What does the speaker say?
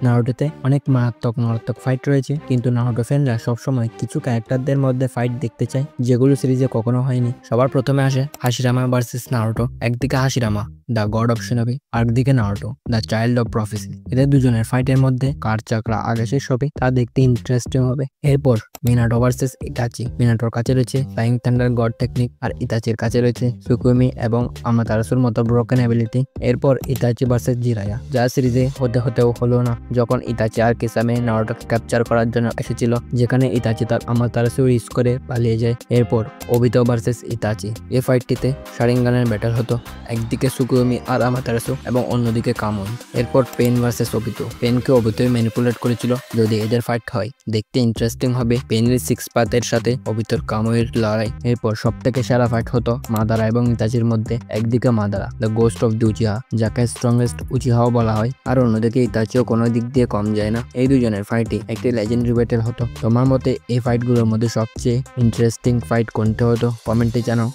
নারুটোতে অনেক মারাত্মক ফাইট রয়েছে, কিন্তু নারুটো ফ্যানরা সবসময় কিছু ক্যারেক্টারদের মধ্যে ফাইট দেখতে চায় যেগুলো সিরিজে কখনো হয়নি। সবার প্রথমে আসে হাশিরামা ভার্সেস নারুটো। একদিকে হাশিরামা দ্য গড অফ শিনোবি, আরেকদিকে নারুটো দ্য চাইল্ড অফ প্রফেসি। এদের দুজনের ফাইটের মধ্যে কার চাকরা আগে শেষ হবে তা দেখতে ইন্টারেস্টিং হবে। এরপর মিনাটো ভার্সেস ইতাচি। মিনাটোর কাছে রয়েছে ফ্লাইং থান্ডার গড টেকনিক, আর ইতাচির কাছে রয়েছে সুকুমি এবং আমাতারাসুর মতো ব্রোকেন অ্যাবিলিটি। এরপর ইতাচি ভার্সেস জিরায়া, যা সিরিজে হতেও হলো না, যখন ইতাচি আর কিসামে নারুটোকে ক্যাপচার করার জন্য এসেছিল, যেখানে ইতাচি তার আমাতারাসু ইউজ করে পালিয়ে যায়। এরপর ওবিতো ভার্সেস ইতাচি। এই ফাইটটিতে শারিঙ্গানের ব্যাটল হতো, একদিকে সুকুমি আর আমাতারাসু এবং অন্যদিকে কামন। এরপর পেন ভার্সেস ওবিতো। পেনকে ওবিতোই ম্যানিপুলেট করেছিল। যদি এদের ফাইট হয় দেখতে ইন্টারেস্টিং হবে। পেনের সিক্স পাতের সাথে ওবিতোর কামোয়ের লড়াই। এরপর সব থেকে সেরা ফাইট হতো মাদারা এবং ইতাচির মধ্যে। একদিকে Madara the ghost of the Uchiha, যাকে স্ট্রংগেস্ট উচিহাও বলা হয়, আর অন্যদিকে ইতাচিও কোনো দিক দিয়ে কম যায় না। এই দুজনের ফাইটই একটি লেজেন্ডারি ব্যাটেল হতো। তোমার মতে এই ফাইটগুলোর মধ্যে সবচেয়ে ইন্টারেস্টিং ফাইট কোনটা হতো? কমেন্টে জানাও।